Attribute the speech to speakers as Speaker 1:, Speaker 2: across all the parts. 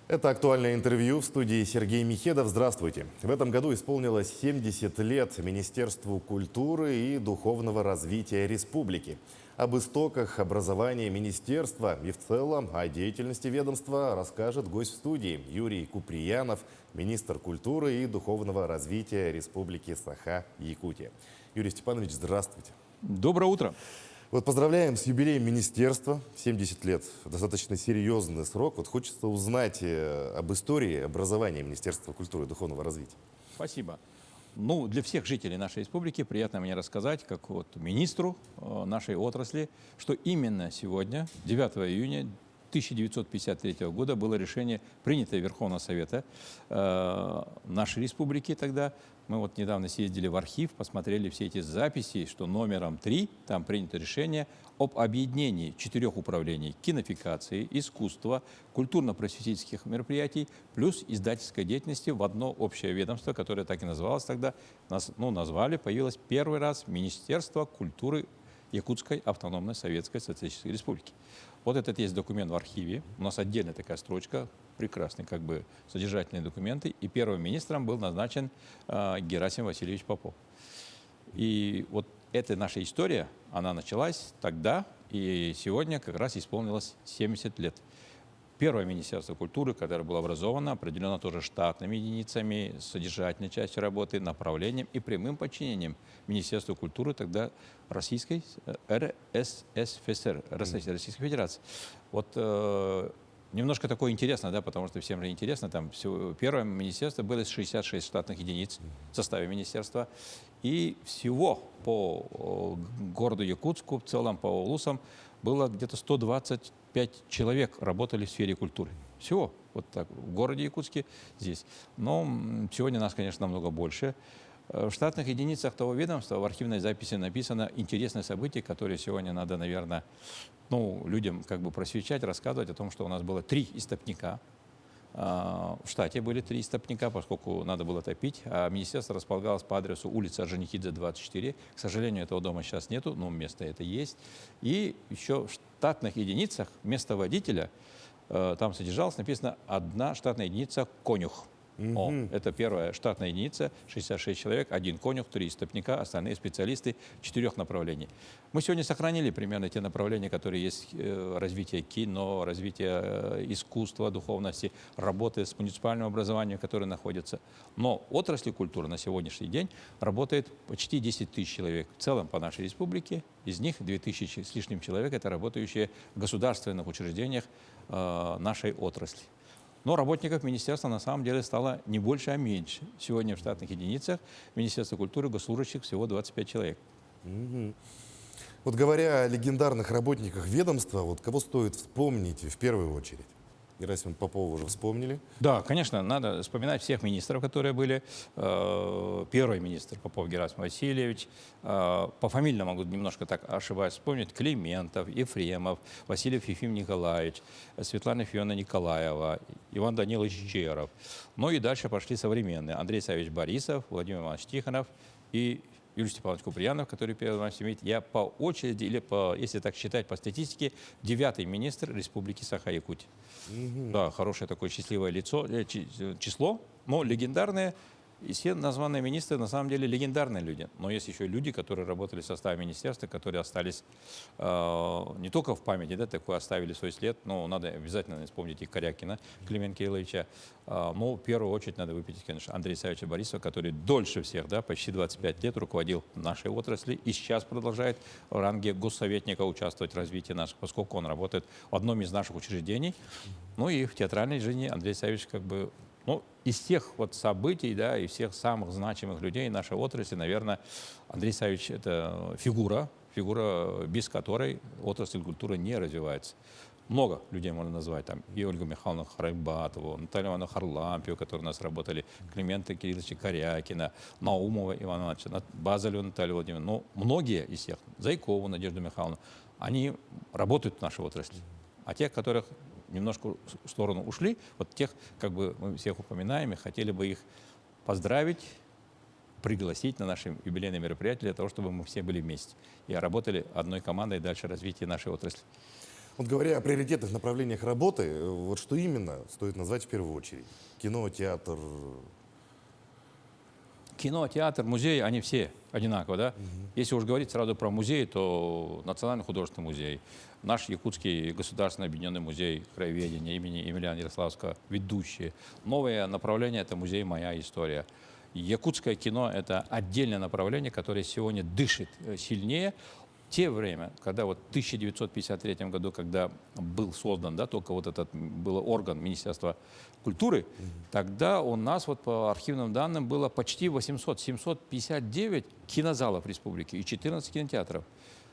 Speaker 1: Это актуальное интервью в студии Сергей Михедов. Здравствуйте. В этом году исполнилось 70 лет Министерству культуры и духовного развития республики. Об истоках образования министерства и в целом о деятельности ведомства расскажет гость в студии Юрий Куприянов, министр культуры и духовного развития Республики Саха-Якутия. Юрий Степанович, здравствуйте.
Speaker 2: Доброе утро.
Speaker 1: Вот поздравляем с юбилеем министерства. 70 лет. Достаточно серьезный срок. Вот хочется узнать об истории образования Министерства культуры и духовного развития.
Speaker 2: Спасибо. Ну, для всех жителей нашей республики приятно мне рассказать, как вот министру нашей отрасли, что именно сегодня, 9 июня 1953 года, было решение, принятое Верховного Совета нашей республики тогда. Мы вот недавно съездили в архив, посмотрели все эти записи, что номером 3 там принято решение об объединении 4 управлений: кинофикации, искусства, культурно-просветительских мероприятий, плюс издательской деятельности в одно общее ведомство, которое так и называлось тогда. Назвали, появилось первый раз Министерство культуры Якутской автономной советской социалистической республики. Вот этот есть документ в архиве. У нас отдельная такая строчка, прекрасные как бы содержательные документы. И первым министром был назначен Герасим Васильевич Попов. И вот эта наша история, она началась тогда, и сегодня как раз исполнилось 70 лет. Первое Министерство культуры, которое было образовано, определено тоже штатными единицами, содержательной частью работы, направлением и прямым подчинением Министерства культуры тогда Российской РСФСР, Российской Федерации. Вот немножко такое интересно, да, потому что всем же интересно, там первое министерство было 66 штатных единиц в составе министерства, и всего по городу Якутску, в целом по улусам, было где-то 125 человек работали в сфере культуры. Всего. Вот так, в городе Якутске здесь. Но сегодня нас, конечно, намного больше. В штатных единицах того ведомства в архивной записи написано интересное событие, которое сегодня надо, наверное, людям как бы просвещать, рассказывать о том, что у нас было 3 истопника. В штате были 3 истопника, поскольку надо было топить, а министерство располагалось по адресу улица Орджоникидзе, 24. К сожалению, этого дома сейчас нету, но место это есть. И еще в штатных единицах вместо водителя там содержалось, написано, 1 штатная единица «конюх». Это первая штатная единица, 66 человек, 1 конюх, 3 истопника, остальные специалисты 4 направлений. Мы сегодня сохранили примерно те направления, которые есть: развитие кино, развитие искусства, духовности, работы с муниципальным образованием, которое находится. Но отрасли культуры на сегодняшний день работает почти 10 тысяч человек. В целом по нашей республике из них 2000 с лишним человек это работающие в государственных учреждениях нашей отрасли. Но работников министерства на самом деле стало не больше, а меньше. Сегодня в штатных единицах Министерства культуры госслужащих всего 25 человек.
Speaker 1: Вот говоря о легендарных работниках ведомства, вот кого стоит вспомнить в первую очередь? Герасима Попова уже вспомнили.
Speaker 2: Да, конечно, надо вспоминать всех министров, которые были. Первый министр Попов Герасим Васильевич. По фамилиям могу немножко так ошибаюсь вспомнить. Климентов, Ефремов, Васильев Ефим Николаевич, Светлана Фиона Николаева, Иван Данилович Черов. Ну и дальше пошли современные. Андрей Савич Борисов, Владимир Иванович Тихонов и Юрий Степанович Куприянов, который первый раз имеет. Я по очереди, или если так считать по статистике, 9-й министр Республики Саха-Якутия. Да, хорошее такое счастливое число, но легендарное. И все названные министры на самом деле легендарные люди. Но есть еще люди, которые работали в составе министерства, которые остались не только в памяти, да, такой оставили свой след. Но надо обязательно вспомнить и Корякина Климента Кирилловича. Но в первую очередь надо выпить, конечно, Андрея Савича Борисова, который дольше всех, да, почти 25 лет руководил нашей отрасли и сейчас продолжает в ранге госсоветника участвовать в развитии наших, поскольку он работает в одном из наших учреждений. Ну и в театральной жизни Андрей Савич как бы... из тех вот событий, да, и всех самых значимых людей нашей отрасли, наверное, Андрей Савич – это фигура, без которой отрасль культуры не развивается. Много людей можно назвать, там, и Ольгу Михайловну Харайбатову, Наталью Ивановну Харлампию, которые у нас работали, Климента Кирилловича Корякина, Наумова Ивана Ивановича, Базалю Наталью Владимировну. Но многие из тех, Зайкову Надежду Михайловну, они работают в нашей отрасли. А тех, которых немножко в сторону ушли, вот тех, как бы мы всех упоминаем, и хотели бы их поздравить, пригласить на наши юбилейные мероприятия для того, чтобы мы все были вместе и работали одной командой дальше развития нашей отрасли.
Speaker 1: Вот говоря о приоритетных направлениях работы, вот что именно стоит назвать в первую очередь? Кино, театр?
Speaker 2: Кино, театр, музей, они все одинаково, да? Если уж говорить сразу про музей, то Национальный художественный музей, наш Якутский государственный объединенный музей краеведения имени Емельяна Ярославского, ведущие. Новое направление – это музей «Моя история». Якутское кино – это отдельное направление, которое сегодня дышит сильнее. В те время, когда вот в 1953 году, когда был создан, да, только вот этот был орган Министерства культуры, тогда у нас вот по архивным данным было почти 759 кинозалов республики и 14 кинотеатров.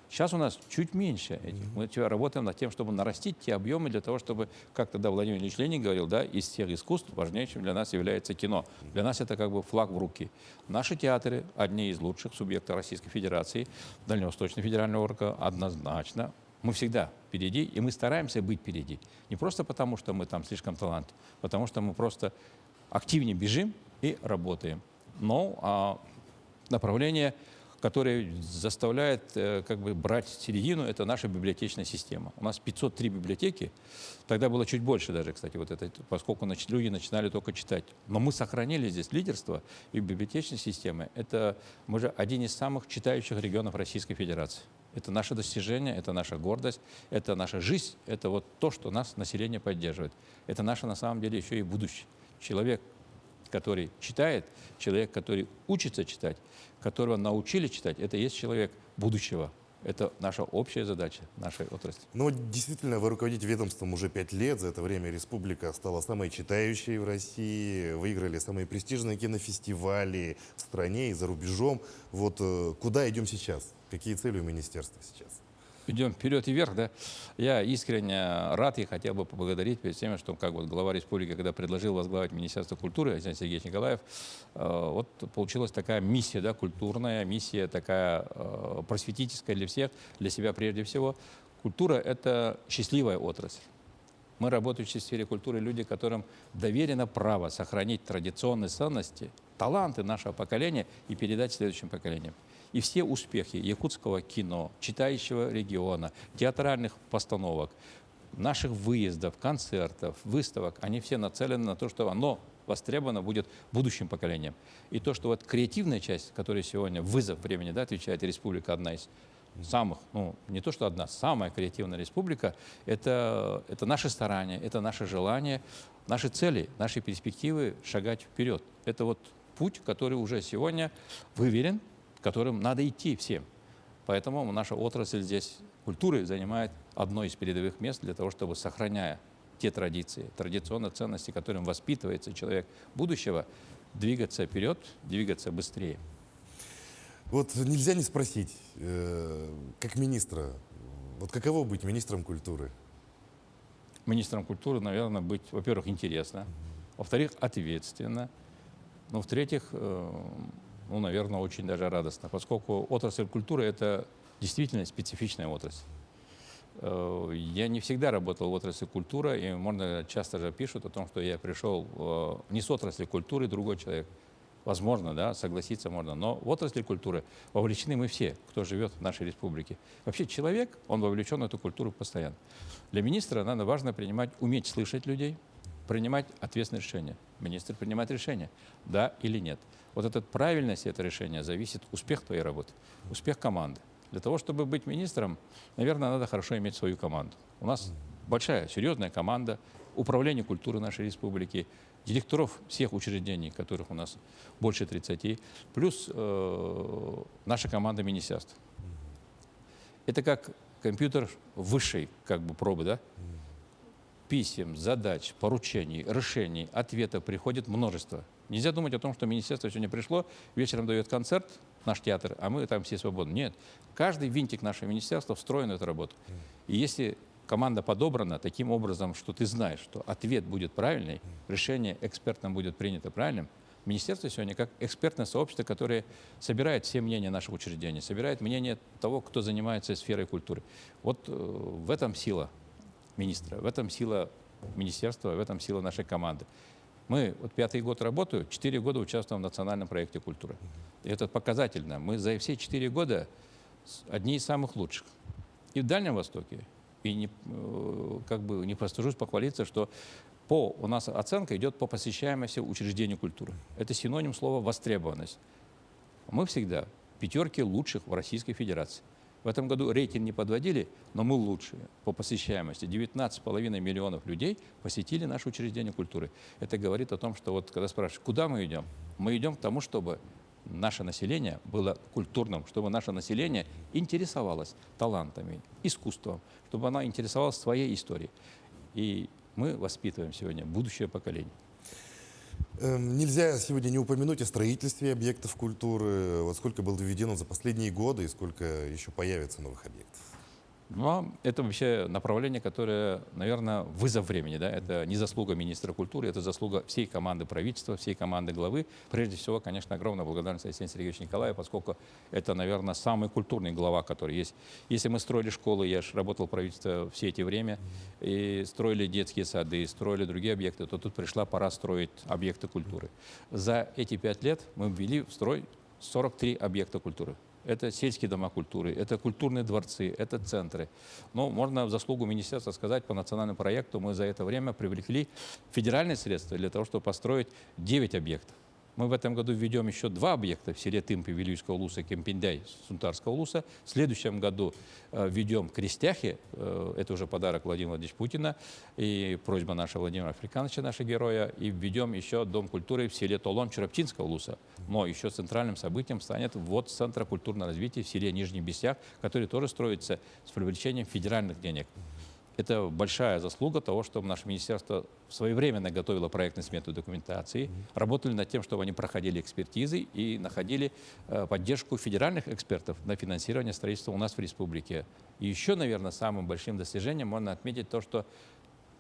Speaker 2: Сейчас у нас чуть меньше этих. Мы работаем над тем, чтобы нарастить те объемы для того, чтобы, как тогда Владимир Ильич Ленин говорил, да, из всех искусств важнейшим для нас является кино. Для нас это как бы флаг в руки. Наши театры одни из лучших субъектов Российской Федерации, Дальневосточный федеральный округ однозначно. Мы всегда впереди, и мы стараемся быть впереди. Не просто потому, что мы там слишком талантливы, потому что мы просто активнее бежим и работаем. Но направление, который заставляет как бы брать середину, это наша библиотечная система. У нас 503 библиотеки, тогда было чуть больше даже, кстати, вот это, поскольку люди начинали только читать. Но мы сохранили здесь лидерство и библиотечной системы. Это мы же один из самых читающих регионов Российской Федерации. Это наше достижение, это наша гордость, это наша жизнь, это вот то, что нас население поддерживает. Это наше на самом деле еще и будущее. Человек, который читает, человек, который учится читать, которого научили читать, это и есть человек будущего. Это наша общая задача нашей отрасли.
Speaker 1: Ну, вот действительно, вы руководите ведомством уже 5 лет. За это время республика стала самой читающей в России. Выиграли самые престижные кинофестивали в стране и за рубежом. Вот куда идем сейчас? Какие цели у министерства сейчас?
Speaker 2: Идем вперед и вверх, да. Я искренне рад и хотел бы поблагодарить перед тем, что как вот глава республики, когда предложил возглавить Министерство культуры, Александр Сергеевич Николаев, вот получилась такая миссия, да, культурная, миссия такая просветительская для всех, для себя прежде всего. Культура – это счастливая отрасль. Мы, работающие в сфере культуры, люди, которым доверено право сохранить традиционные ценности, таланты нашего поколения и передать следующим поколениям. И все успехи якутского кино, читающего региона, театральных постановок, наших выездов, концертов, выставок, они все нацелены на то, что оно востребовано будет будущим поколением. И то, что вот креативная часть, которая сегодня вызов времени, да, отвечает республика, одна из самых, ну, не то что одна, самая креативная республика, это наше старание, это наше желание, наши цели, наши перспективы шагать вперед. Это вот путь, который уже сегодня выверен, которым надо идти всем. Поэтому наша отрасль здесь культуры занимает одно из передовых мест для того, чтобы, сохраняя те традиции, традиционные ценности, которым воспитывается человек будущего, двигаться вперед, двигаться быстрее.
Speaker 1: Вот нельзя не спросить, как министра, вот каково быть министром культуры?
Speaker 2: Министром культуры, наверное, быть, во-первых, интересно, во-вторых, ответственно, но в-третьих, ну, наверное, очень даже радостно, поскольку отрасль культуры – это действительно специфичная отрасль. Я не всегда работал в отрасли культуры, и можно часто же пишут о том, что я пришел не с отрасли культуры, другой человек. Возможно, да, согласиться можно, но в отрасли культуры вовлечены мы все, кто живет в нашей республике. Вообще человек, он вовлечен в эту культуру постоянно. Для министра надо важно уметь слышать людей, принимать ответственные решения. Министр принимает решение, да или нет. Вот от правильности этого решения зависит успех твоей работы, успех команды. Для того, чтобы быть министром, наверное, надо хорошо иметь свою команду. У нас большая, серьезная команда управления культуры нашей республики, директоров всех учреждений, которых у нас больше 30, плюс наша команда министерств. Это как компьютер высшей как бы пробы, да? Писем, задач, поручений, решений, ответов приходит множество. Нельзя думать о том, что министерство сегодня пришло, вечером дает концерт, наш театр, а мы там все свободны. Нет. Каждый винтик нашего министерства встроен в эту работу. И если команда подобрана таким образом, что ты знаешь, что ответ будет правильный, решение экспертным будет принято правильным, министерство сегодня как экспертное сообщество, которое собирает все мнения наших учреждений, собирает мнение того, кто занимается сферой культуры. Вот в этом сила министра, в этом сила министерства, в этом сила нашей команды. Мы вот 5-й год работаю, 4 года участвуем в национальном проекте культуры. И это показательно. Мы за все 4 года одни из самых лучших. И в Дальнем Востоке, и как бы не постыжусь похвалиться, что у нас оценка идет по посещаемости учреждений культуры. Это синоним слова «востребованность». Мы всегда пятерки лучших в Российской Федерации. В этом году рейтинг не подводили, но мы лучшие по посещаемости. 19,5 миллионов людей посетили наше учреждение культуры. Это говорит о том, что вот когда спрашивают, куда мы идем? Мы идем к тому, чтобы наше население было культурным, чтобы наше население интересовалось талантами, искусством, чтобы оно интересовалось своей историей. И мы воспитываем сегодня будущее поколение.
Speaker 1: Нельзя сегодня не упомянуть о строительстве объектов культуры. Вот сколько было введено за последние годы и сколько еще появится новых объектов?
Speaker 2: Но это вообще направление, которое, наверное, вызов времени. Да? Это не заслуга министра культуры, это заслуга всей команды правительства, всей команды главы. Прежде всего, конечно, огромная благодарность Арсению Сергеевичу Николаеву, поскольку это, наверное, самый культурный глава, который есть. Если мы строили школы, я же работал в правительстве все эти время, и строили детские сады, строили другие объекты, то тут пришла пора строить объекты культуры. За эти 5 лет мы ввели в строй 43 объекта культуры. Это сельские дома культуры, это культурные дворцы, это центры. Но можно в заслугу министерства сказать, по национальному проекту мы за это время привлекли федеральные средства для того, чтобы построить 9 объектов. Мы в этом году введем еще 2 объекта в селе Тымпи Вилюйского улуса, Кемпиндяй Сунтарского улуса. В следующем году введем Крестяхи, это уже подарок Владимира Владимировича Путина и просьба нашего Владимира Африкановича, нашего героя. И введем еще Дом культуры в селе Толон Чурапчинского улуса. Но еще центральным событием станет ввод Центра культурного развития в селе Нижний Бестях, который тоже строится с привлечением федеральных денег. Это большая заслуга того, что наше министерство своевременно готовило проектную смету документации, работали над тем, чтобы они проходили экспертизы и находили поддержку федеральных экспертов на финансирование строительства у нас в республике. И еще, наверное, самым большим достижением можно отметить то, что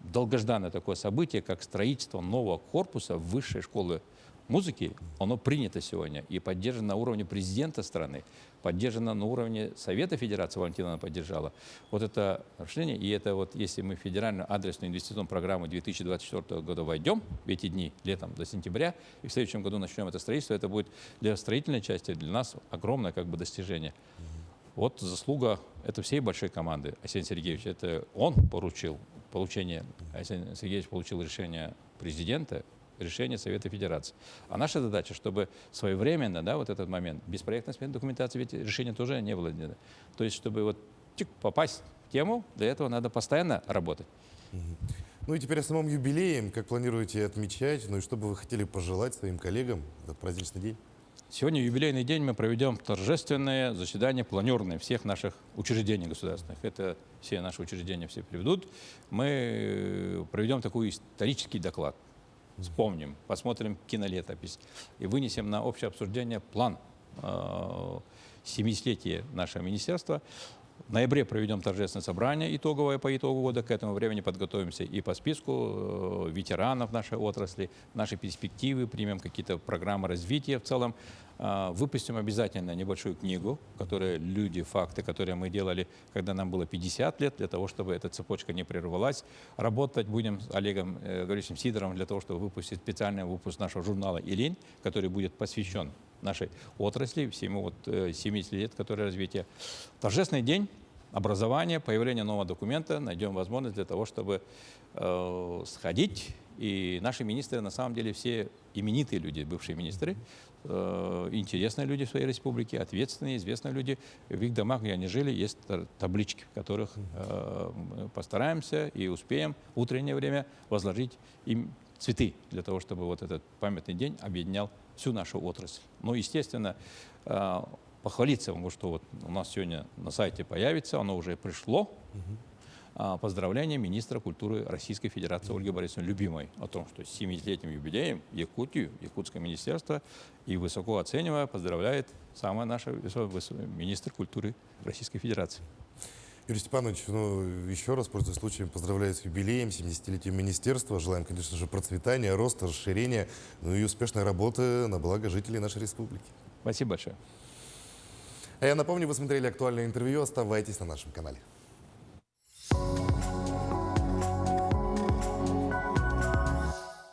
Speaker 2: долгожданное такое событие, как строительство нового корпуса высшей школы музыки, оно принято сегодня и поддержано на уровне президента страны, поддержано на уровне Совета Федерации, Валентина поддержала. Вот это решение, и это вот если мы в федеральную адресную инвестиционную программу 2024 года войдем в эти дни, летом до сентября, и в следующем году начнем это строительство, это будет для строительной части, для нас огромное как бы достижение. Вот заслуга это всей большой команды. Арсений Сергеевич, это он поручил получение, Арсений Сергеевич получил решение президента, решение Совета Федерации. А наша задача, чтобы своевременно, да, вот этот момент, без проектной смены документации, ведь решение тоже не было. То есть, чтобы вот попасть в тему, для этого надо постоянно работать.
Speaker 1: Ну и теперь о самом юбилее, как планируете отмечать, ну и что бы вы хотели пожелать своим коллегам в этот праздничный день?
Speaker 2: Сегодня юбилейный день мы проведем торжественное заседание планерное всех наших учреждений государственных. Это все наши учреждения все приведут. Мы проведем такой исторический доклад. Вспомним, посмотрим кинолетопись и вынесем на общее обсуждение план 70-летия нашего министерства. В ноябре проведем торжественное собрание итоговое по итогу года. К этому времени подготовимся и по списку ветеранов нашей отрасли, наши перспективы, примем какие-то программы развития в целом. Выпустим обязательно небольшую книгу, которая «Люди, факты», которые мы делали, когда нам было 50 лет, для того, чтобы эта цепочка не прервалась. Работать будем с Олегом Григорьевичем Сидоровым для того, чтобы выпустить специальный выпуск нашего журнала «Илинь», который будет посвящен нашей отрасли, всему вот 70 лет, которое развитие. Торжественный день, образование, появление нового документа. Найдем возможность для того, чтобы сходить. И наши министры, на самом деле, все именитые люди, бывшие министры, интересные люди в своей республике, ответственные, известные люди. В их домах, где они жили, есть таблички, в которых мы постараемся и успеем в утреннее время возложить им цветы, для того, чтобы вот этот памятный день объединял всю нашу отрасль. Ну, естественно, похвалиться могу, что вот у нас сегодня на сайте появится, оно уже пришло, поздравление министра культуры Российской Федерации Ольги Борисовны Любимой о том, что с 70-летним юбилеем Якутию, Якутское министерство и высоко оценивая поздравляет самая наша министр культуры Российской Федерации.
Speaker 1: Юрий Степанович, ну, еще раз, пользуясь случаем, поздравляю с юбилеем, 70-летием министерства. Желаем, конечно же, процветания, роста, расширения, ну и успешной работы на благо жителей нашей республики.
Speaker 2: Спасибо большое.
Speaker 1: А я напомню, вы смотрели актуальное интервью. Оставайтесь на нашем канале.